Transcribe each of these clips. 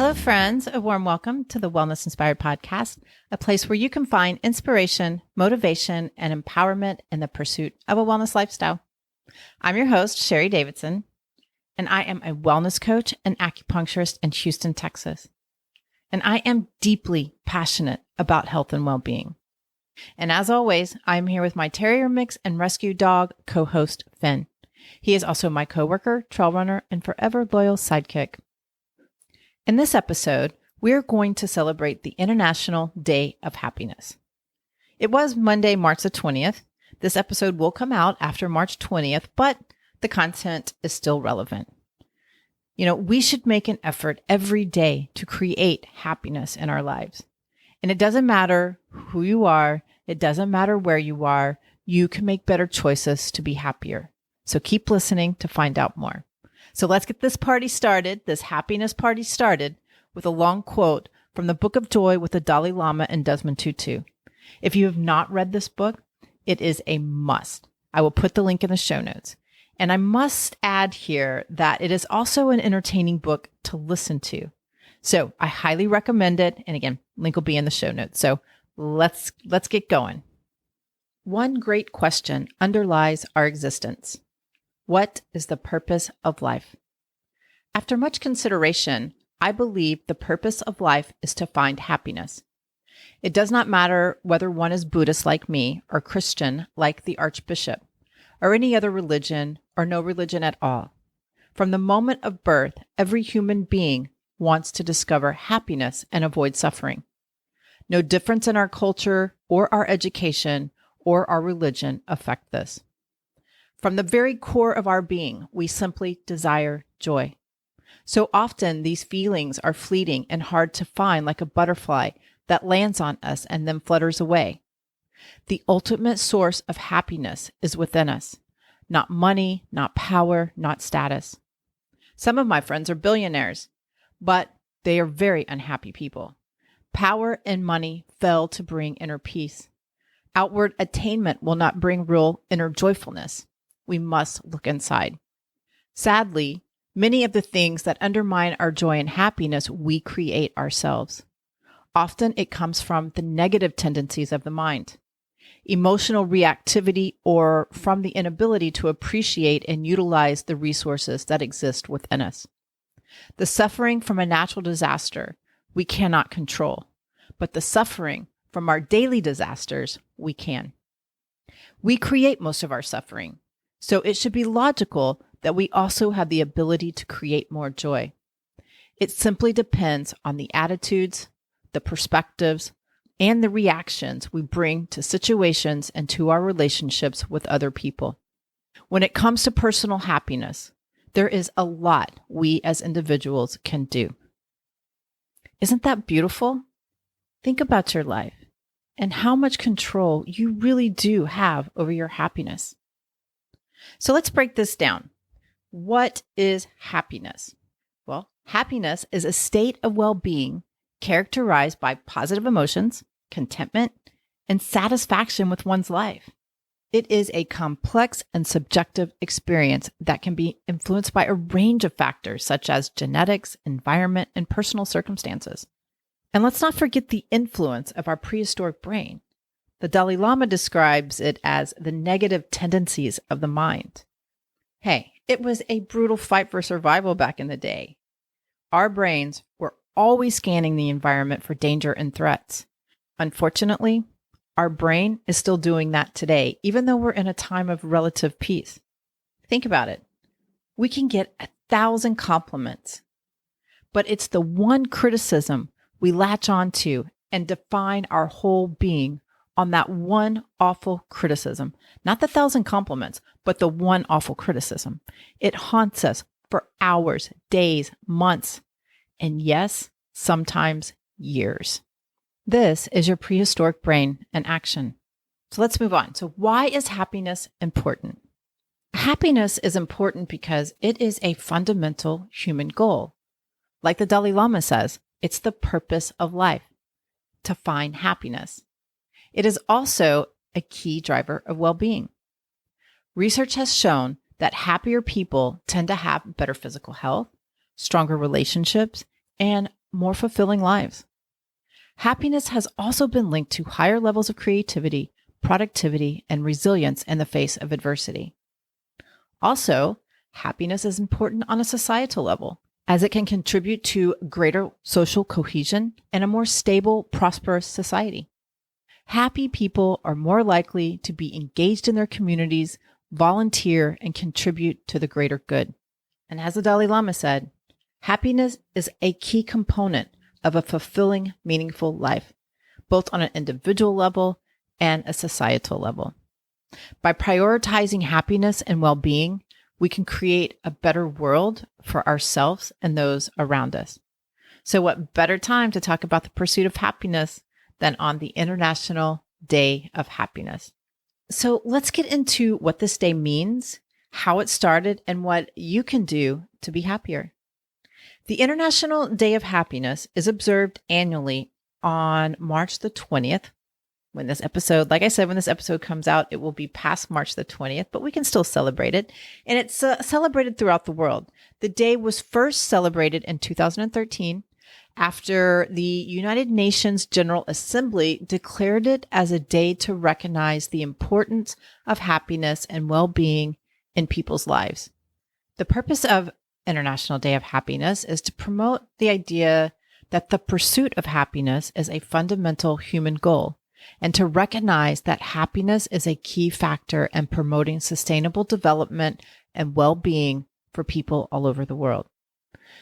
Hello, friends. A warm welcome to the Wellness Inspired Podcast, a place where you can find inspiration, motivation, and empowerment in the pursuit of a wellness lifestyle. I'm your host, Sherry Davidson, and I am a wellness coach and acupuncturist in Houston, Texas. And I am deeply passionate about health and well-being. And as always, I'm here with my terrier mix and rescue dog co-host, Finn. He is also my coworker, trail runner, and forever loyal sidekick. In this episode, we're going to celebrate the International Day of Happiness. It was Monday, March the 20th. This episode will come out after March 20th, but the content is still relevant. We should make an effort every day to create happiness in our lives. And it doesn't matter who you are. It doesn't matter where you are. You can make better choices to be happier. So keep listening to find out more. So let's get this party started, this happiness party started, with a long quote from the Book of Joy with the Dalai Lama and Desmond Tutu. If you have not read this book, it is a must. I will put the link in the show notes. And I must add here that it is also an entertaining book to listen to. So I highly recommend it. And again, link will be in the show notes. So let's get going. One great question underlies our existence. What is the purpose of life? After much consideration, I believe the purpose of life is to find happiness. It does not matter whether one is Buddhist like me or Christian like the Archbishop, or any other religion or no religion at all. From the moment of birth, every human being wants to discover happiness and avoid suffering. No difference in our culture or our education or our religion affect this. From the very core of our being, we simply desire joy. So often these feelings are fleeting and hard to find, like a butterfly that lands on us and then flutters away. The ultimate source of happiness is within us, not money, not power, not status. Some of my friends are billionaires, but they are very unhappy people. Power and money fail to bring inner peace. Outward attainment will not bring real inner joyfulness. We must look inside. Sadly, many of the things that undermine our joy and happiness, we create ourselves. Often it comes from the negative tendencies of the mind, emotional reactivity, or from the inability to appreciate and utilize the resources that exist within us. The suffering from a natural disaster we cannot control, but the suffering from our daily disasters we can. We create most of our suffering. So it should be logical that we also have the ability to create more joy. It simply depends on the attitudes, the perspectives, and the reactions we bring to situations and to our relationships with other people. When it comes to personal happiness, there is a lot we as individuals can do. Isn't that beautiful? Think about your life and how much control you really do have over your happiness. So let's break this down. What is happiness? Well, happiness is a state of well-being characterized by positive emotions, contentment, and satisfaction with one's life. It is a complex and subjective experience that can be influenced by a range of factors such as genetics, environment, and personal circumstances. And let's not forget the influence of our prehistoric brain. The Dalai Lama describes it as the negative tendencies of the mind. Hey, it was a brutal fight for survival back in the day. Our brains were always scanning the environment for danger and threats. Unfortunately, our brain is still doing that today, even though we're in a time of relative peace. Think about it. We can get 1,000 compliments, but it's the one criticism we latch onto and define our whole being on that one awful criticism. Not the 1,000 compliments, but the one awful criticism. It haunts us for hours, days, months, and yes, sometimes years. This is your prehistoric brain in action. So let's move on. So why is happiness important? Happiness is important because it is a fundamental human goal. Like the Dalai Lama says, it's the purpose of life, to find happiness. It is also a key driver of well-being. Research has shown that happier people tend to have better physical health, stronger relationships, and more fulfilling lives. Happiness has also been linked to higher levels of creativity, productivity, and resilience in the face of adversity. Also, happiness is important on a societal level, as it can contribute to greater social cohesion and a more stable, prosperous society. Happy people are more likely to be engaged in their communities, volunteer, and contribute to the greater good. And as the Dalai Lama said, happiness is a key component of a fulfilling, meaningful life, both on an individual level and a societal level. By prioritizing happiness and well-being, we can create a better world for ourselves and those around us. So what better time to talk about the pursuit of happiness than on the International Day of Happiness? So let's get into what this day means, how it started, and what you can do to be happier. The International Day of Happiness is observed annually on March the 20th. When this episode, like I said, when this episode comes out, it will be past March the 20th, but we can still celebrate it. And it's celebrated throughout the world. The day was first celebrated in 2013 after the United Nations General Assembly declared it as a day to recognize the importance of happiness and well-being in people's lives. The purpose of International Day of Happiness is to promote the idea that the pursuit of happiness is a fundamental human goal, and to recognize that happiness is a key factor in promoting sustainable development and well-being for people all over the world.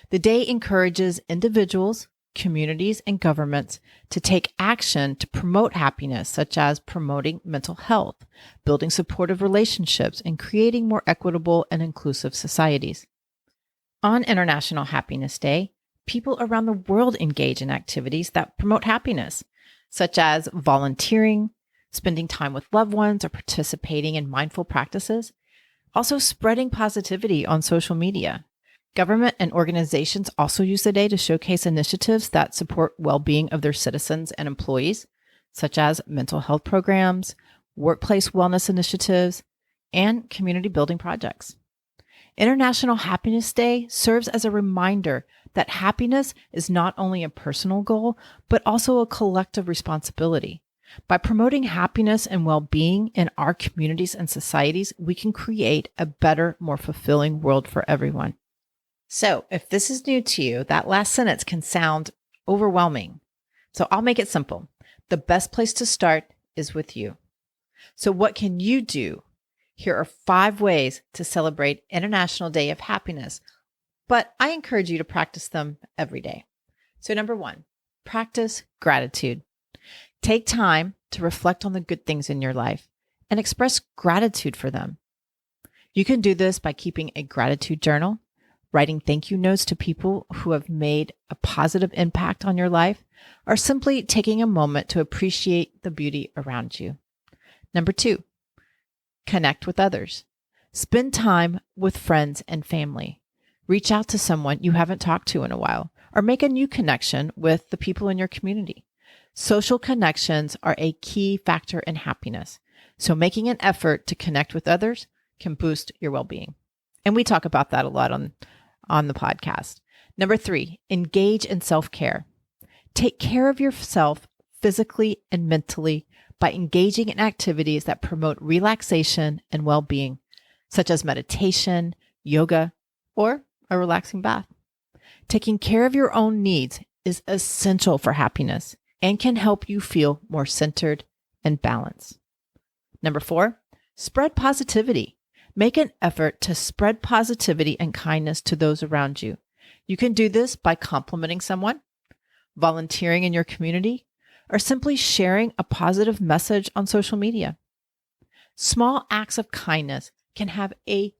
The day encourages individuals, communities, and governments to take action to promote happiness, such as promoting mental health, building supportive relationships, and creating more equitable and inclusive societies. On International Happiness Day, people around the world engage in activities that promote happiness, such as volunteering, spending time with loved ones, or participating in mindful practices. Also, spreading positivity on social media. Government and organizations also use the day to showcase initiatives that support well-being of their citizens and employees, such as mental health programs, workplace wellness initiatives, and community building projects. International Happiness Day serves as a reminder that happiness is not only a personal goal, but also a collective responsibility. By promoting happiness and well-being in our communities and societies, we can create a better, more fulfilling world for everyone. So if this is new to you, that last sentence can sound overwhelming. So I'll make it simple. The best place to start is with you. So what can you do? Here are 5 ways to celebrate International Day of Happiness, but I encourage you to practice them every day. So number 1, practice gratitude. Take time to reflect on the good things in your life and express gratitude for them. You can do this by keeping a gratitude journal, writing thank you notes to people who have made a positive impact on your life, or simply taking a moment to appreciate the beauty around you. Number 2, connect with others. Spend time with friends and family. Reach out to someone you haven't talked to in a while, or make a new connection with the people in your community. Social connections are a key factor in happiness, so making an effort to connect with others can boost your well-being. And we talk about that a lot on the podcast. Number 3, engage in self-care. Take care of yourself physically and mentally by engaging in activities that promote relaxation and well-being, such as meditation, yoga, or a relaxing bath. Taking care of your own needs is essential for happiness and can help you feel more centered and balanced. Number 4, spread positivity. Make an effort to spread positivity and kindness to those around you. You can do this by complimenting someone, volunteering in your community, or simply sharing a positive message on social media. Small acts of kindness can have a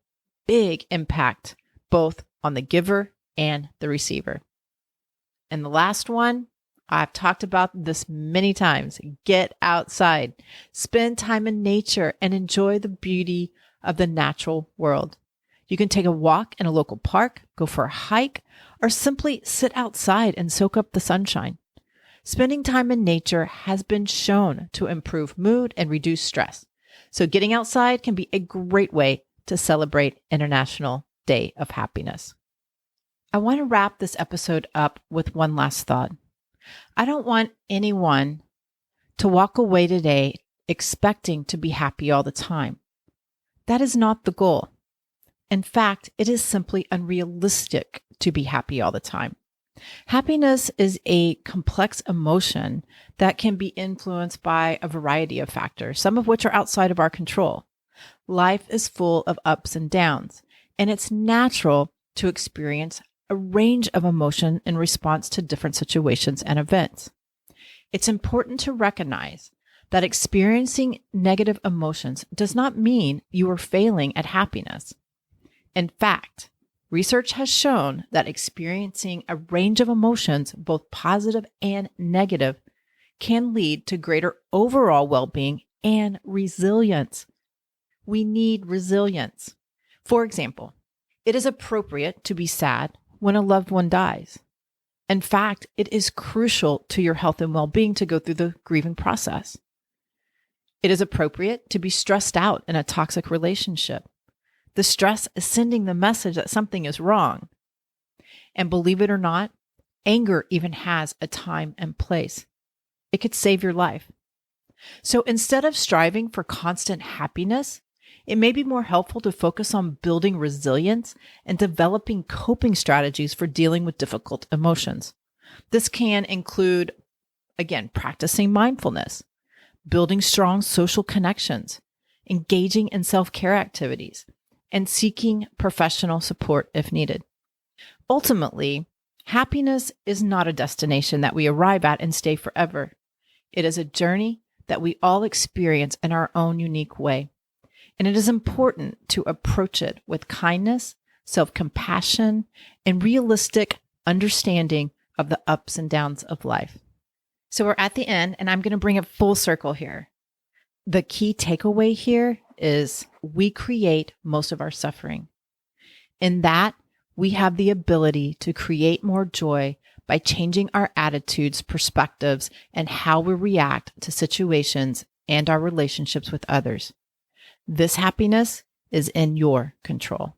big impact both on the giver and the receiver. And the last one, I've talked about this many times. Get outside. Spend time in nature and enjoy the beauty of the natural world. You can take a walk in a local park, go for a hike, or simply sit outside and soak up the sunshine. Spending time in nature has been shown to improve mood and reduce stress. So getting outside can be a great way to celebrate International Day of Happiness. I want to wrap this episode up with one last thought. I don't want anyone to walk away today expecting to be happy all the time. That is not the goal. In fact, it is simply unrealistic to be happy all the time. Happiness is a complex emotion that can be influenced by a variety of factors, some of which are outside of our control. Life is full of ups and downs, and it's natural to experience a range of emotion in response to different situations and events. It's important to recognize that experiencing negative emotions does not mean you are failing at happiness. In fact, research has shown that experiencing a range of emotions, both positive and negative, can lead to greater overall well-being and resilience. We need resilience. For example, it is appropriate to be sad when a loved one dies. In fact, it is crucial to your health and well-being to go through the grieving process. It is appropriate to be stressed out in a toxic relationship. The stress is sending the message that something is wrong. And believe it or not, anger even has a time and place. It could save your life. So instead of striving for constant happiness, it may be more helpful to focus on building resilience and developing coping strategies for dealing with difficult emotions. This can include, again, practicing mindfulness, building strong social connections, engaging in self-care activities, and seeking professional support if needed. Ultimately, happiness is not a destination that we arrive at and stay forever. It is a journey that we all experience in our own unique way. And it is important to approach it with kindness, self-compassion, and realistic understanding of the ups and downs of life. So we're at the end, and I'm going to bring it full circle here. The key takeaway here is we create most of our suffering. In that, we have the ability to create more joy by changing our attitudes, perspectives, and how we react to situations and our relationships with others. This happiness is in your control.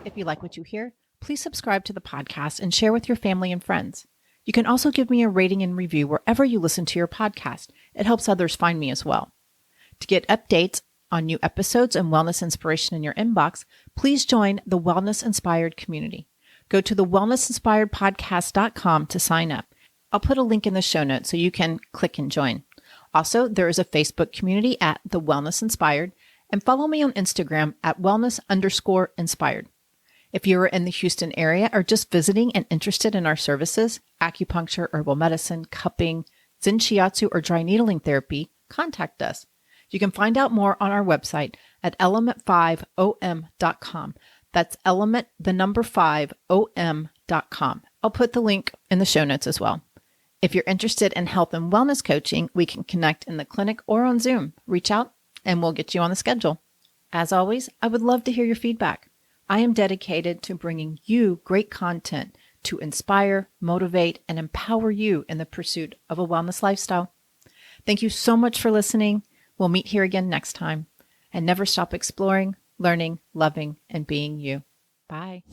If you like what you hear, please subscribe to the podcast and share with your family and friends. You can also give me a rating and review wherever you listen to your podcast. It helps others find me as well. To get updates on new episodes and wellness inspiration in your inbox, please join the Wellness Inspired community. Go to the wellnessinspiredpodcast.com to sign up. I'll put a link in the show notes so you can click and join. Also, there is a Facebook community at The Wellness Inspired, and follow me on Instagram at wellness_inspired. If you are in the Houston area or just visiting and interested in our services, acupuncture, herbal medicine, cupping, Zen Shiatsu, or dry needling therapy, contact us. You can find out more on our website at element5om.com. That's element, the number 5om.com. I'll put the link in the show notes as well. If you're interested in health and wellness coaching, we can connect in the clinic or on Zoom. Reach out and we'll get you on the schedule. As always, I would love to hear your feedback. I am dedicated to bringing you great content to inspire, motivate, and empower you in the pursuit of a wellness lifestyle. Thank you so much for listening. We'll meet here again next time. And never stop exploring, learning, loving, and being you. Bye.